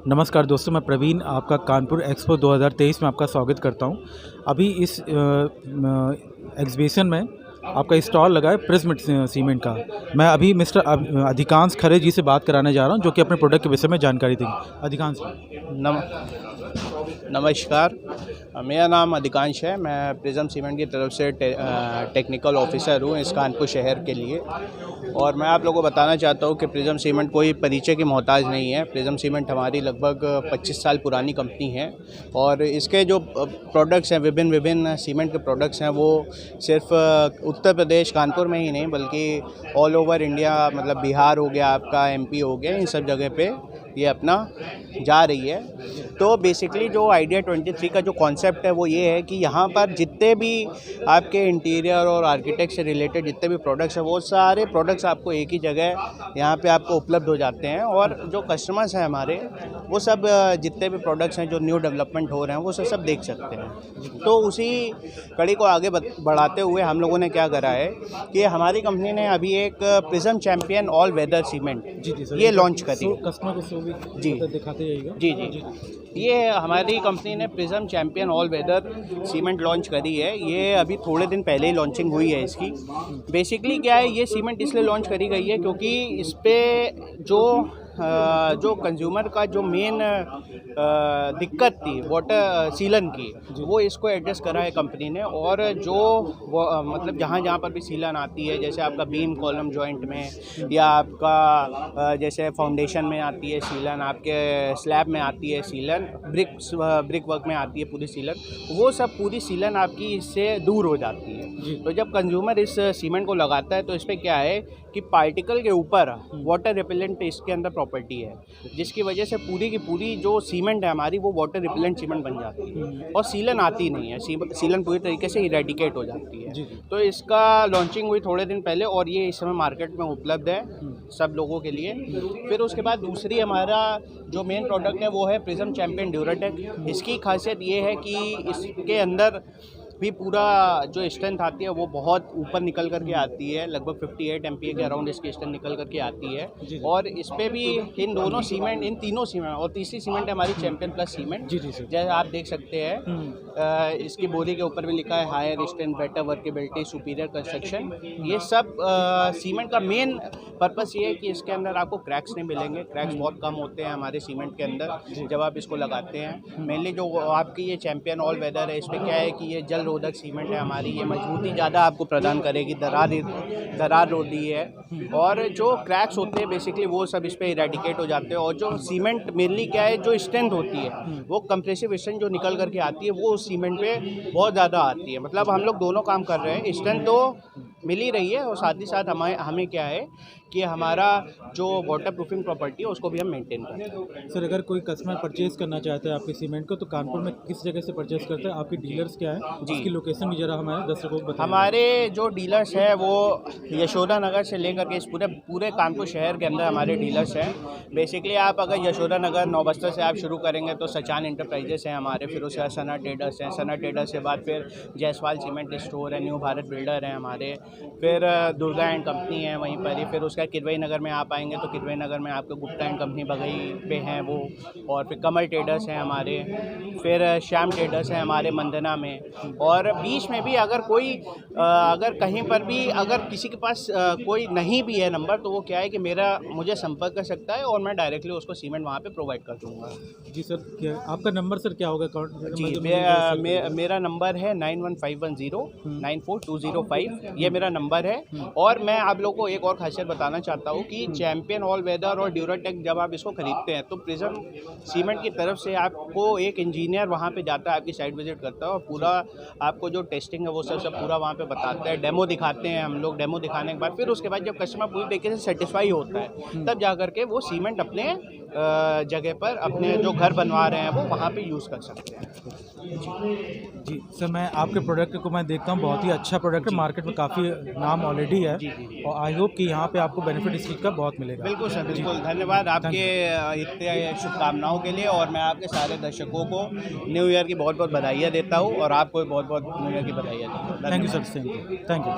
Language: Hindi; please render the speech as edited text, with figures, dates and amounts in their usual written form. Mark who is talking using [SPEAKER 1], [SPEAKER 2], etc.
[SPEAKER 1] नमस्कार दोस्तों, मैं प्रवीण आपका कानपुर एक्सपो 2023 में आपका स्वागत करता हूं। अभी इस एग्जीबिशन में आपका स्टॉल लगा है प्रिज्म सीमेंट का। मैं अभी मिस्टर अधिकांश खरे जी से बात कराने जा रहा हूं, जो कि अपने प्रोडक्ट के विषय में जानकारी देंगे। अधिकांश
[SPEAKER 2] नमस्कार, मेरा नाम अधिकांश है। मैं प्रिज्म सीमेंट की तरफ से टेक्निकल ऑफिसर हूँ इस कानपुर शहर के लिए। और मैं आप लोगों को बताना चाहता हूँ कि प्रिज्म सीमेंट कोई परिचय की मोहताज नहीं है। प्रिज्म सीमेंट हमारी लगभग 25 साल पुरानी कंपनी है और इसके जो प्रोडक्ट्स हैं, विभिन्न सीमेंट के प्रोडक्ट्स हैं, वो सिर्फ उत्तर प्रदेश कानपुर में ही नहीं बल्कि ऑल ओवर इंडिया, मतलब बिहार हो गया, आपका एमपी हो गया, इन सब जगह पे ये अपना जा रही है। तो बेसिकली जो आइडिया 23 का जो कॉन्सेप्ट है वो ये है कि यहाँ पर जितने भी आपके इंटीरियर और आर्किटेक्ट से रिलेटेड जितने भी प्रोडक्ट्स हैं, वो सारे प्रोडक्ट्स आपको एक ही जगह यहाँ पे आपको उपलब्ध हो जाते हैं। और जो कस्टमर्स हैं हमारे, वो सब जितने भी प्रोडक्ट्स हैं जो न्यू डेवलपमेंट हो रहे हैं वो सब देख सकते हैं। तो उसी कड़ी को आगे बढ़ाते हुए हम लोगों ने क्या करा है कि हमारी कंपनी ने अभी एक Prism Champion all weather cement ये लॉन्च करी है।
[SPEAKER 1] कस्टमर को
[SPEAKER 2] जी
[SPEAKER 1] दिखाते जाइएगा।
[SPEAKER 2] जी, ये हमारी कंपनी ने Prism Champion all weather cement launch करी है। ये अभी थोड़े दिन पहले ही लॉन्चिंग हुई है इसकी। बेसिकली क्या है, ये सीमेंट इसलिए लॉन्च करी गई है क्योंकि इस पे जो कंज्यूमर का जो मेन दिक्कत थी वाटर सीलन की, वो इसको एड्रेस करा है कंपनी ने। और जो मतलब जहाँ पर भी सीलन आती है, जैसे आपका बीम कॉलम जॉइंट में या आपका जैसे फाउंडेशन में आती है सीलन, आपके स्लैब में आती है सीलन, ब्रिक वर्क में आती है पूरी सीलन, वो सब पूरी सीलन आपकी इससे दूर हो जाती है। तो जब कंज्यूमर इस सीमेंट को लगाता है तो इस पर क्या है कि पार्टिकल के ऊपर वाटर रिपेलेंट इसके अंदर प्रॉपर्टी है, जिसकी वजह से पूरी की पूरी जो सीमेंट है हमारी वो वाटर रिपेलेंट सीमेंट बन जाती है और सीलन आती नहीं है। सीलन पूरी तरीके से इरेडिकेट हो जाती है। तो इसका लॉन्चिंग हुई थोड़े दिन पहले और ये इस समय मार्केट में उपलब्ध है सब लोगों के लिए। फिर उसके बाद दूसरी हमारा जो मेन प्रोडक्ट है वो है प्रिज्म चैम्पियन ड्यूराटेक। इसकी खासियत ये है कि इसके अंदर भी पूरा जो स्ट्रेंथ आती है वो बहुत ऊपर निकल करके आती है, लगभग 58 MPa के अराउंड इसकी स्ट्रेंथ निकल करके आती है। और इस पे भी इन दोनों सीमेंट, इन तीनों सीमेंट और तीसरी सीमेंट है हमारी चैम्पियन प्लस सीमेंट, जैसे आप देख सकते हैं इसकी बोरी के ऊपर भी लिखा है higher strength, better workability, superior construction. ये सब सीमेंट का मेन पर्पस ये है कि इसके अंदर आपको क्रैक्स नहीं मिलेंगे। क्रैक्स बहुत कम होते हैं हमारे सीमेंट के अंदर जब आप इसको लगाते हैं। मेनली जो आपकी ये चैम्पियन ऑल वेदर है, इस पर क्या है कि ये जल रोधक सीमेंट है हमारी, ये मजबूती ज़्यादा आपको प्रदान करेगी, दरार रोधी है। और जो क्रैक्स होते हैं बेसिकली वो सब इस पर इरेडिकेट हो जाते हैं। और जो सीमेंट मेनली क्या है, जो स्ट्रेंथ होती है वो कंप्रेसिव स्ट्रेंथ जो निकल करके आती है वो उस सीमेंट पे बहुत ज़्यादा आती है। मतलब हम लोग दोनों काम कर रहे हैं, स्ट्रेंथ तो मिल ही रही है और साथ ही साथ हमें क्या है कि हमारा जो वाटर प्रूफिंग प्रॉपर्टी है उसको भी हम मेंटेन करते हैं।
[SPEAKER 1] सर, अगर कोई कस्टमर परचेज करना चाहता है आपके सीमेंट को, तो कानपुर में किस जगह से परचेज करता है? आपके डीलर्स क्या है जी, उसकी लोकेशन भी जरा हमारे दर्शकों को बताएं।
[SPEAKER 2] हमारे जो डीलर्स हैं वो यशोदा नगर से लेकर के इस पूरे कानपुर शहर के अंदर हमारे डीलर्स हैं। बेसिकली आप अगर यशोदा नगर नौबस्तर से आप शुरू करेंगे तो सचान इंटरप्राइजेस हैं हमारे, फिर उसके बाद सना ट्रेडर्स हैं, सना ट्रेडर्स के बाद फिर जायसवाल सीमेंट स्टोर है, न्यू भारत बिल्डर हैं हमारे, फिर दुर्गा एंड कंपनी है वहीं पर ही। फिर उसका किदवई नगर में आप आएंगे तो किदवई नगर में आपको गुप्ता एंड कंपनी बगई पे हैं वो, और फिर कमल ट्रेडर्स हैं हमारे, फिर श्याम ट्रेडर्स हैं हमारे मंदना में। और बीच में भी अगर कोई अगर कहीं पर भी अगर किसी के पास कोई नहीं भी है नंबर, तो वो क्या है कि मुझे संपर्क कर सकता है और मैं डायरेक्टली उसको सीमेंट वहाँ पे प्रोवाइड कर दूँगा।
[SPEAKER 1] जी सर, क्या आपका नंबर सर क्या होगा?
[SPEAKER 2] जी, मेरा नंबर है 9151094205, ये मेरा नंबर है। और मैं आप लोगों को एक और खासियत बताना चाहता हूँ कि चैम्पियन ऑल वेदर और ड्यूराटेक जब आप इसको खरीदते हैं तो प्रिज्म सीमेंट की तरफ से आपको एक इंजीनियर वहाँ पे जाता है, आपकी साइट विजिट करता है और पूरा आपको जो टेस्टिंग है वो सब पूरा वहाँ पे बताता है। डेमो दिखाते हैं हम लोग, डेमो दिखाने के बाद फिर उसके बाद जब कस्टमर पूरी तरीके से सेटिस्फाई होता है तब जा करके वो सीमेंट अपने जगह पर अपने जो घर बनवा रहे हैं वो वहाँ पे यूज़ कर सकते हैं।
[SPEAKER 1] जी सर, मैं आपके प्रोडक्ट को मैं देखता हूँ, बहुत ही अच्छा प्रोडक्ट है, मार्केट में काफ़ी नाम ऑलरेडी है। और आई होप कि यहाँ पे आपको बेनिफिट इस चीज़ का बहुत मिलेगा।
[SPEAKER 2] बिल्कुल सर, बिल्कुल। धन्यवाद आपके इतने शुभकामनाओं के लिए। और मैं आपके सारे दर्शकों को न्यू ईयर की बहुत बहुत बधाइयाँ देता हूँ और आपको बहुत बहुत न्यू ईयर की बधाइयाँ देता हूँ।
[SPEAKER 1] Thank you sir, thank you.